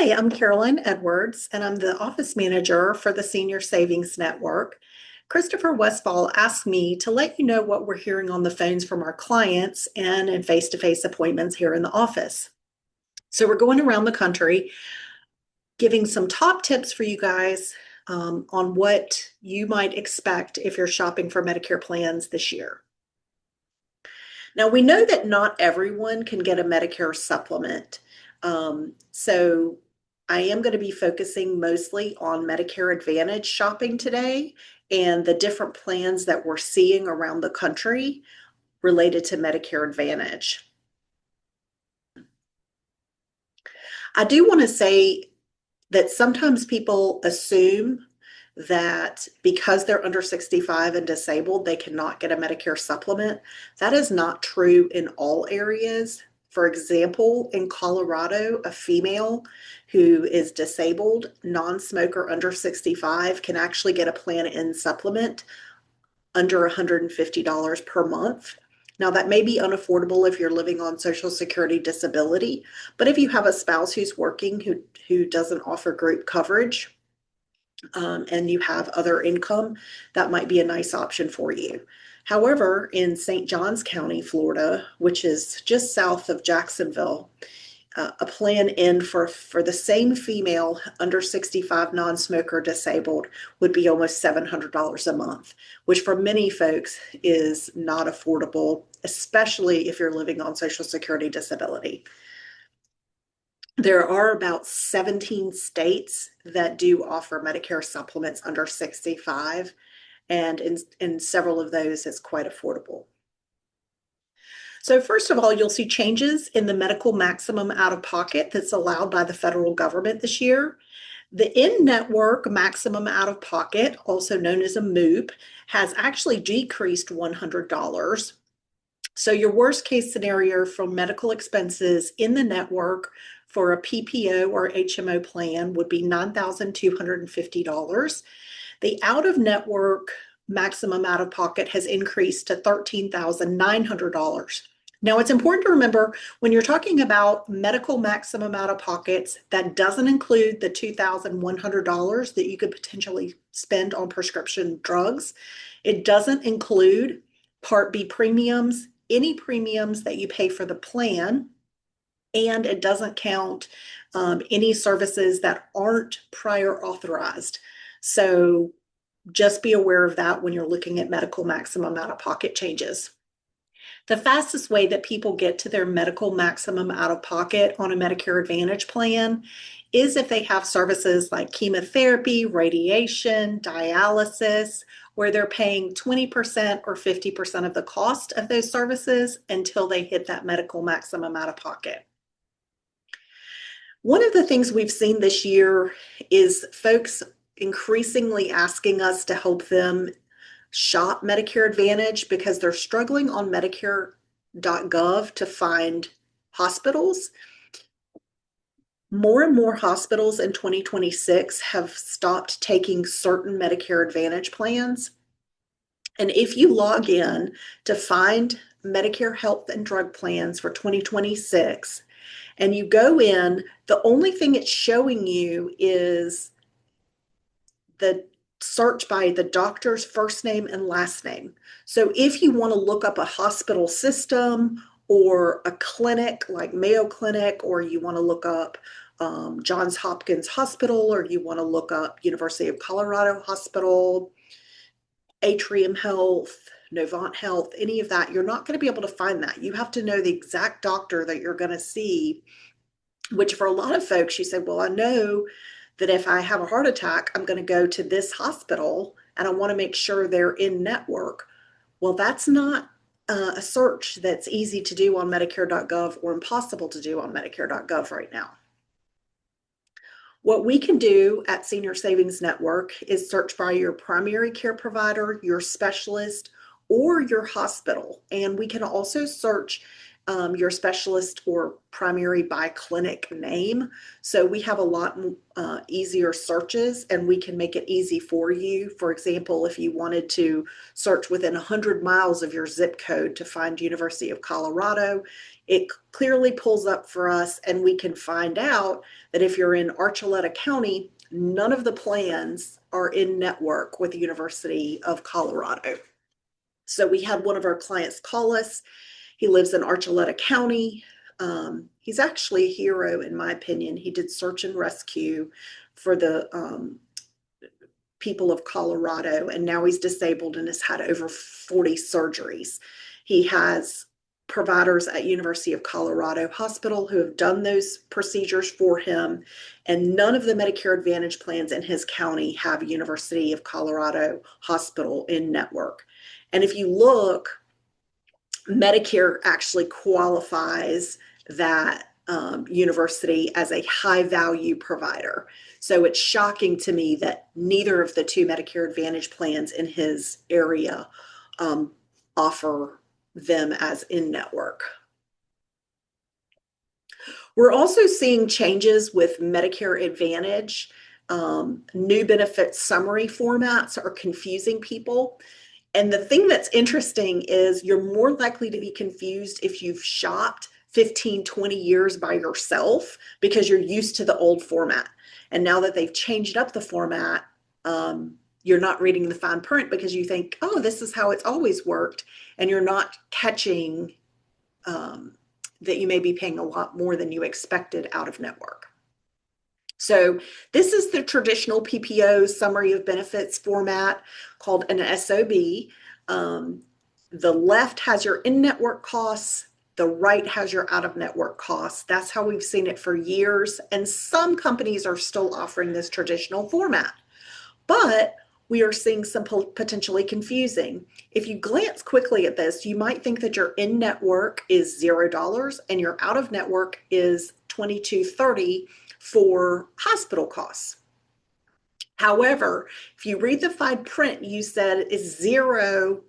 Hi, I'm Carolyn Edwards, and I'm the office manager for the Senior Savings Network. Christopher Westfall asked me to let you know what we're hearing on the phones from our clients and in face-to-face appointments here in the office. So we're going around the country giving some top tips for you guys on what you might expect if you're shopping for Medicare plans this year. Now, we know that not everyone can get a Medicare supplement. So I am going to be focusing mostly on Medicare Advantage shopping today and the different plans that we're seeing around the country related to Medicare Advantage. I do want to say that sometimes people assume that because they're under 65 and disabled, they cannot get a Medicare supplement. That is not true in all areas. For example, in Colorado, a female who is disabled, non-smoker under 65 can actually get a plan in supplement under $150 per month. Now, that may be unaffordable if you're living on Social Security disability, but if you have a spouse who's working who doesn't offer group coverage, and you have other income, that might be a nice option for you. However, in St. Johns County, Florida, which is just south of Jacksonville, a plan in for the same female under 65 non-smoker disabled would be almost $700 a month, which for many folks is not affordable, especially if you're living on Social Security disability. There are about 17 states that do offer Medicare supplements under 65, and in several of those, it's quite affordable. So first of all, you'll see changes in the medical maximum out-of-pocket that's allowed by the federal government this year. The in-network maximum out-of-pocket, also known as a MOOP, has actually decreased $100. So your worst case scenario for medical expenses in the network for a PPO or HMO plan would be $9,250. The out-of-network maximum out-of-pocket has increased to $13,900. Now, it's important to remember when you're talking about medical maximum out-of-pockets, that doesn't include the $2,100 that you could potentially spend on prescription drugs. It doesn't include Part B premiums, any premiums that you pay for the plan, and it doesn't count any services that aren't prior authorized. So just be aware of that when you're looking at medical maximum out-of-pocket changes. The fastest way that people get to their medical maximum out-of-pocket on a Medicare Advantage plan is if they have services like chemotherapy, radiation, dialysis, where they're paying 20% or 50% of the cost of those services until they hit that medical maximum out-of-pocket. One of the things we've seen this year is folks increasingly asking us to help them shop Medicare Advantage because they're struggling on Medicare.gov to find hospitals. More and more hospitals in 2026 have stopped taking certain Medicare Advantage plans. And if you log in to find Medicare health and drug plans for 2026, and you go in, the only thing it's showing you is the search by the doctor's first name and last name. So if you want to look up a hospital system or a clinic like Mayo Clinic, or you want to look up Johns Hopkins Hospital, or you want to look up University of Colorado Hospital, Atrium Health, Novant Health, any of that, you're not going to be able to find that. You have to know the exact doctor that you're going to see, which for a lot of folks, you say, well, I know that if I have a heart attack, I'm going to go to this hospital and I want to make sure they're in network. Well, that's not a search that's easy to do on Medicare.gov or impossible to do on Medicare.gov right now. What we can do at Senior Savings Network is search by your primary care provider, your specialist, or your hospital. And we can also search your specialist or primary by clinic name. So we have a lot easier searches, and we can make it easy for you. For example, if you wanted to search within 100 miles of your zip code to find University of Colorado, it clearly pulls up for us, and we can find out that if you're in Archuleta County, none of the plans are in network with the University of Colorado. So we had one of our clients call us. He lives in Archuleta County. He's actually a hero, in my opinion. He did search and rescue for the people of Colorado, and now he's disabled and has had over 40 surgeries. He has providers at University of Colorado Hospital who have done those procedures for him, and none of the Medicare Advantage plans in his county have University of Colorado Hospital in network. And if you look, Medicare actually qualifies that university as a high value provider. So it's shocking to me that neither of the two Medicare Advantage plans in his area offer them as in-network. We're also seeing changes with Medicare Advantage. New benefit summary formats are confusing people. And the thing that's interesting is you're more likely to be confused if you've shopped 15, 20 years by yourself because you're used to the old format. And now that they've changed up the format, you're not reading the fine print because you think, oh, this is how it's always worked. And you're not catching that you may be paying a lot more than you expected out of network. So this is the traditional PPO summary of benefits format called an SOB. The left has your in-network costs. The right has your out-of-network costs. That's how we've seen it for years. And some companies are still offering this traditional format. But we are seeing some potentially confusing. If you glance quickly at this, you might think that your in-network is $0 and your out-of-network is $22.30 for hospital costs. However, if you read the fine print, you said it's $0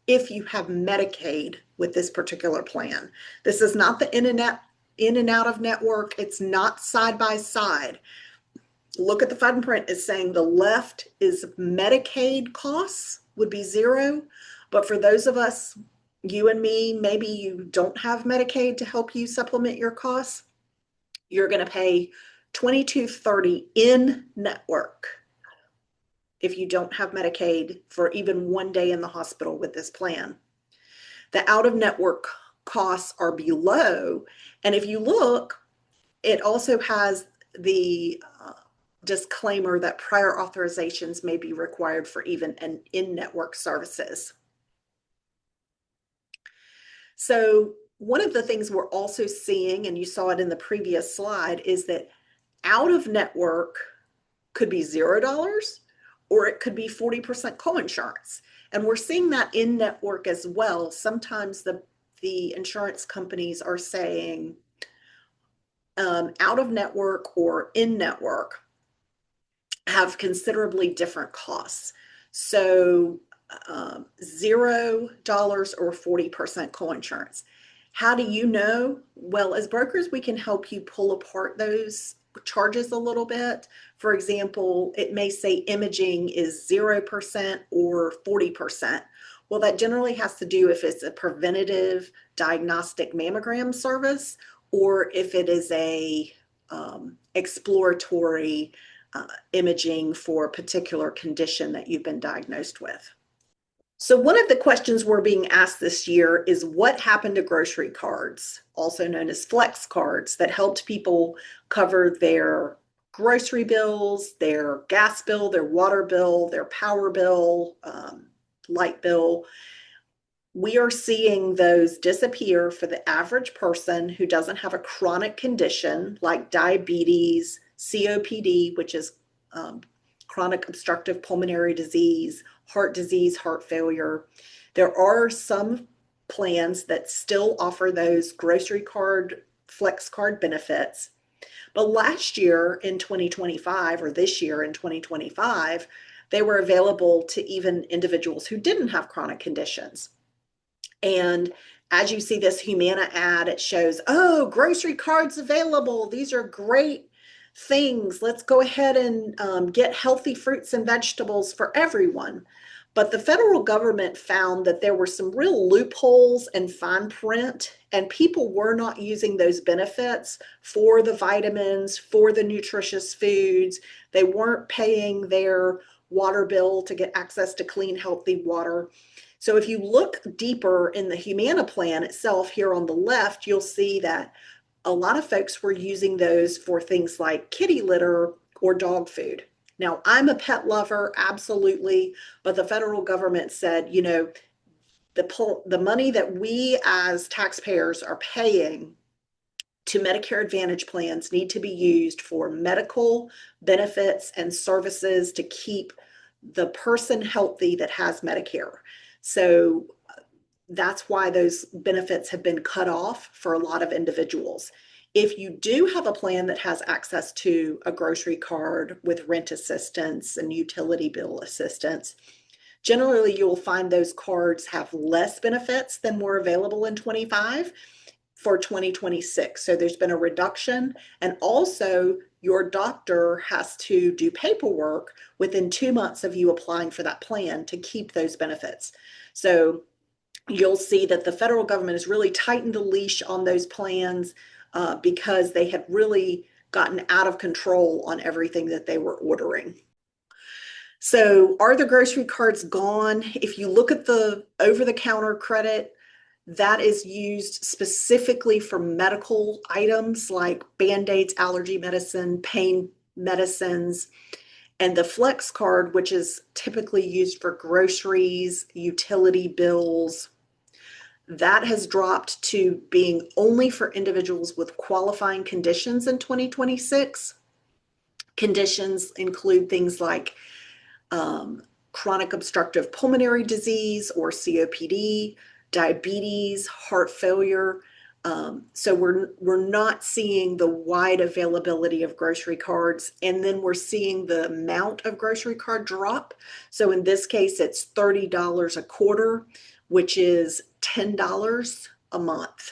if you have Medicaid with this particular plan. This is not the in and out of network. It's not side by side. Look at the fine print. It's saying the left is Medicaid costs would be $0. But for those of us, you and me, maybe you don't have Medicaid to help you supplement your costs, you're going to pay $22.30 in network if you don't have Medicaid for even one day in the hospital with this plan. The out of network costs are below. And if you look, it also has the disclaimer that prior authorizations may be required for even an in-network services. So one of the things we're also seeing, and you saw it in the previous slide, is that out of network could be $0 or it could be 40% coinsurance. And we're seeing that in network as well. Sometimes the insurance companies are saying out of network or in network have considerably different costs. So $0 or 40% coinsurance. How do you know? Well, as brokers, we can help you pull apart those charges a little bit. For example, it may say imaging is 0% or 40%. Well, that generally has to do if it's a preventative diagnostic mammogram service or if it is a exploratory imaging for a particular condition that you've been diagnosed with. So one of the questions we're being asked this year is what happened to grocery cards, also known as flex cards, that helped people cover their grocery bills, their gas bill, their water bill, their power bill, light bill. We are seeing those disappear for the average person who doesn't have a chronic condition like diabetes, COPD, which is chronic obstructive pulmonary disease, heart failure. There are some plans that still offer those grocery card, flex card benefits. But last year in 2025, or this year in 2025, they were available to even individuals who didn't have chronic conditions. And as you see this Humana ad, it shows, oh, grocery cards available. These are great things. Let's go ahead and get healthy fruits and vegetables for everyone. But the federal government found that there were some real loopholes and fine print, and people were not using those benefits for the vitamins, for the nutritious foods. They weren't paying their water bill to get access to clean, healthy water. So if you look deeper in the Humana plan itself here on the left, you'll see that a lot of folks were using those for things like kitty litter or dog food. Now, I'm a pet lover, absolutely, but the federal government said, the money that we as taxpayers are paying to Medicare Advantage plans need to be used for medical benefits and services to keep the person healthy that has Medicare. So that's why those benefits have been cut off for a lot of individuals. If you do have a plan that has access to a grocery card with rent assistance and utility bill assistance, generally you'll find those cards have less benefits than were available in 25 for 2026. So there's been a reduction, and also your doctor has to do paperwork within 2 months of you applying for that plan to keep those benefits. So you'll see that the federal government has really tightened the leash on those plans because they had really gotten out of control on everything that they were ordering. So are the grocery cards gone? If you look at the over-the-counter credit, that is used specifically for medical items like Band-Aids, allergy medicine, pain medicines, and the Flex card, which is typically used for groceries, utility bills, that has dropped to being only for individuals with qualifying conditions in 2026. Conditions include things like chronic obstructive pulmonary disease or COPD, diabetes, heart failure. So we're not seeing the wide availability of grocery cards, and then we're seeing the amount of grocery card drop. So in this case, it's $30 a quarter, which is $10 a month.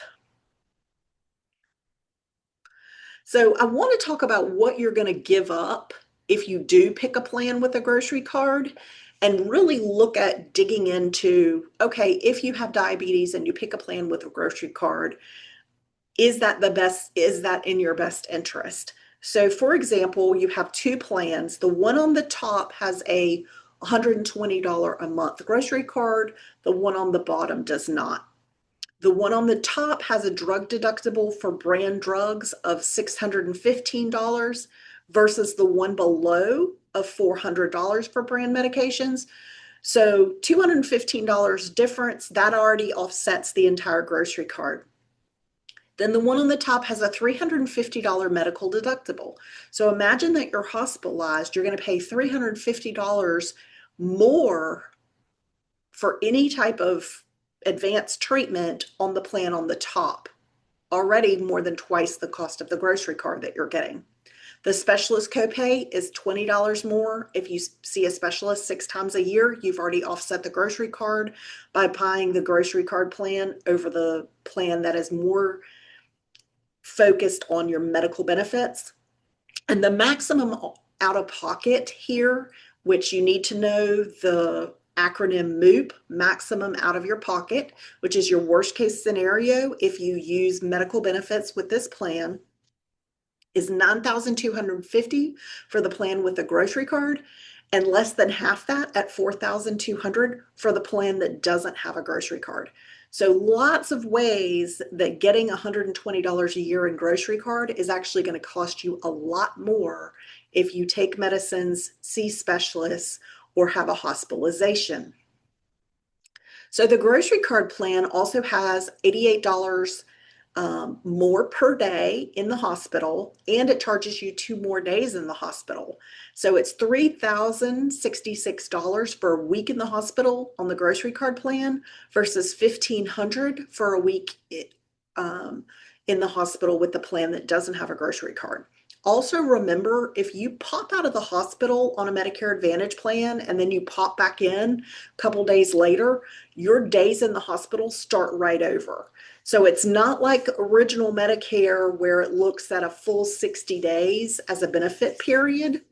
So I want to talk about what you're going to give up if you do pick a plan with a grocery card, and really look at digging into, okay, if you have diabetes and you pick a plan with a grocery card, is that the best? Is that in your best interest? So for example, you have two plans. The one on the top has a $120 a month grocery card. The one on the bottom does not. The one on the top has a drug deductible for brand drugs of $615 versus the one below of $400 for brand medications. So $215 difference, that already offsets the entire grocery card. Then the one on the top has a $350 medical deductible. So imagine that you're hospitalized, you're going to pay $350 more for any type of advanced treatment on the plan on the top, already more than twice the cost of the grocery card that you're getting. The specialist copay is $20 more. If you see a specialist 6 times a year, you've already offset the grocery card by buying the grocery card plan over the plan that is more focused on your medical benefits. And the maximum out of pocket here, which you need to know the acronym MOOP, maximum out of your pocket, which is your worst case scenario if you use medical benefits with this plan, is $9,250 for the plan with the grocery card, and less than half that at $4,200 for the plan that doesn't have a grocery card. So lots of ways that getting $120 a year in grocery card is actually going to cost you a lot more if you take medicines, see specialists, or have a hospitalization. So the grocery card plan also has $88 more per day in the hospital, and it charges you 2 more days in the hospital. So it's $3,066 for a week in the hospital on the grocery card plan versus $1,500 for a week in the hospital with the plan that doesn't have a grocery card. Also, remember, if you pop out of the hospital on a Medicare Advantage plan and then you pop back in a couple days later, your days in the hospital start right over. So it's not like original Medicare where it looks at a full 60 days as a benefit period.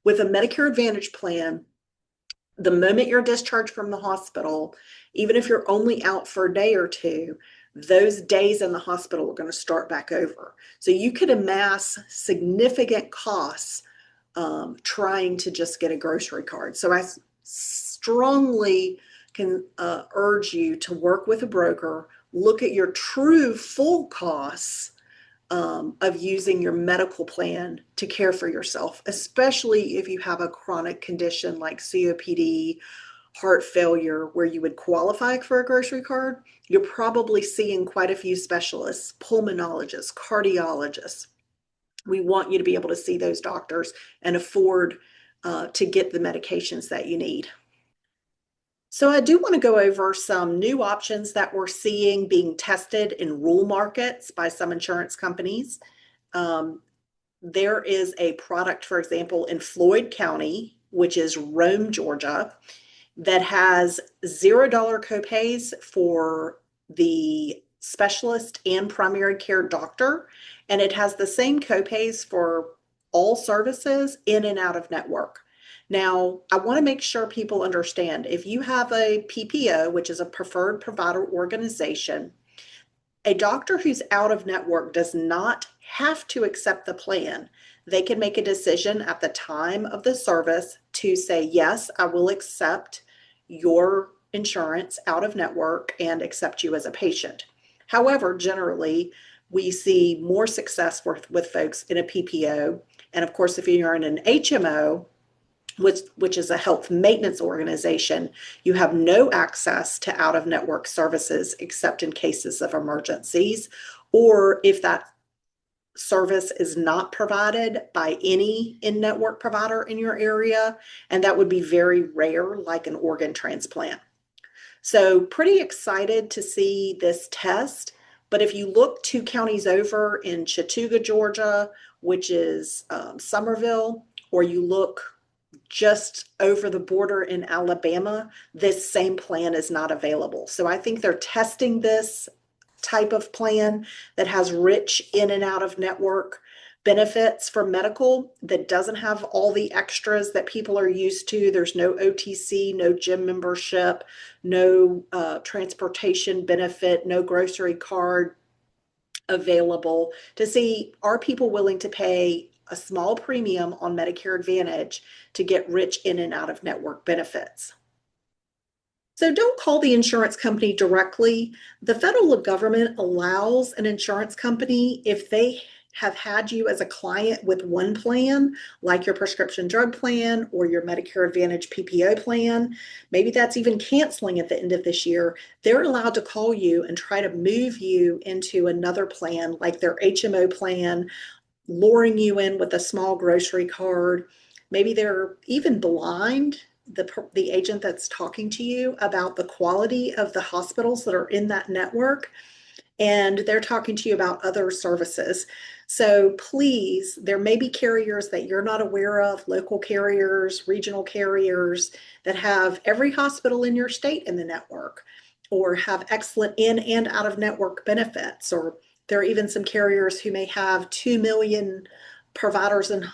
With a Medicare Advantage plan, the moment you're discharged from the hospital, even if you're only out for a day or two, those days in the hospital are going to start back over. So you could amass significant costs trying to just get a grocery card. So I strongly can urge you to work with a broker, look at your true full costs of using your medical plan to care for yourself, especially if you have a chronic condition like COPD, heart failure, where you would qualify for a grocery card. You're probably seeing quite a few specialists, pulmonologists, cardiologists. We want you to be able to see those doctors and afford to get the medications that you need. So I do want to go over some new options that we're seeing being tested in rural markets by some insurance companies. There is a product, for example, in Floyd County, which is Rome, Georgia, that has $0 copays for the specialist and primary care doctor, and it has the same copays for all services in and out of network. Now, I want to make sure people understand if you have a PPO, which is a preferred provider organization, a doctor who's out of network does not have to accept the plan. They can make a decision at the time of the service to say, yes, I will accept your insurance out of network and accept you as a patient. However, generally, we see more success with folks in a PPO. And of course, if you're in an HMO, which is a health maintenance organization, you have no access to out-of-network services except in cases of emergencies, or if that service is not provided by any in-network provider in your area, and that would be very rare, like an organ transplant. So pretty excited to see this test. But if you look 2 counties over in Chattooga, Georgia, which is Somerville, or you look just over the border in Alabama, this same plan is not available. So I think they're testing this type of plan that has rich in and out of network benefits for medical that doesn't have all the extras that people are used to. There's no OTC, no gym membership, no transportation benefit, no grocery card available, to see, are people willing to pay a small premium on Medicare Advantage to get rich in and out of network benefits. So don't call the insurance company directly. The federal government allows an insurance company, if they have had you as a client with one plan, like your prescription drug plan or your Medicare Advantage PPO plan, maybe that's even canceling at the end of this year, they're allowed to call you and try to move you into another plan, like their HMO plan, luring you in with a small grocery card. Maybe they're even blind, the agent that's talking to you, about the quality of the hospitals that are in that network, and they're talking to you about other services. So please, there may be carriers that you're not aware of, local carriers, regional carriers, that have every hospital in your state in the network, or have excellent in and out of network benefits. Or there are even some carriers who may have 2 million providers and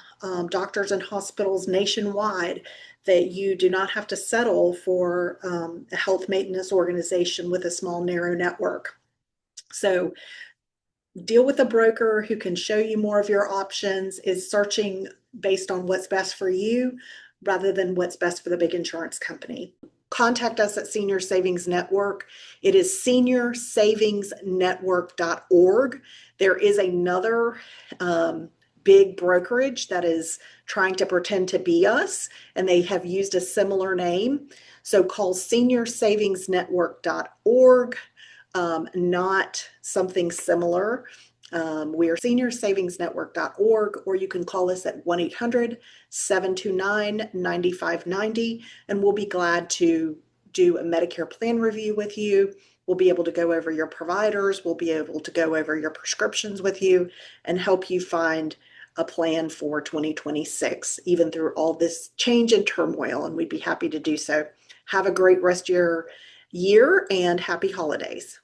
doctors and hospitals nationwide, that you do not have to settle for a health maintenance organization with a small, narrow network. So deal with a broker who can show you more of your options, is searching based on what's best for you rather than what's best for the big insurance company. Contact us at Senior Savings Network. It is seniorsavingsnetwork.org. There is another big brokerage that is trying to pretend to be us, and they have used a similar name. So call seniorsavingsnetwork.org, not something similar. We are seniorsavingsnetwork.org, or you can call us at 1-800-729-9590, and we'll be glad to do a Medicare plan review with you. We'll be able to go over your providers. We'll be able to go over your prescriptions with you and help you find a plan for 2026, even through all this change and turmoil, and we'd be happy to do so. Have a great rest of your year and happy holidays.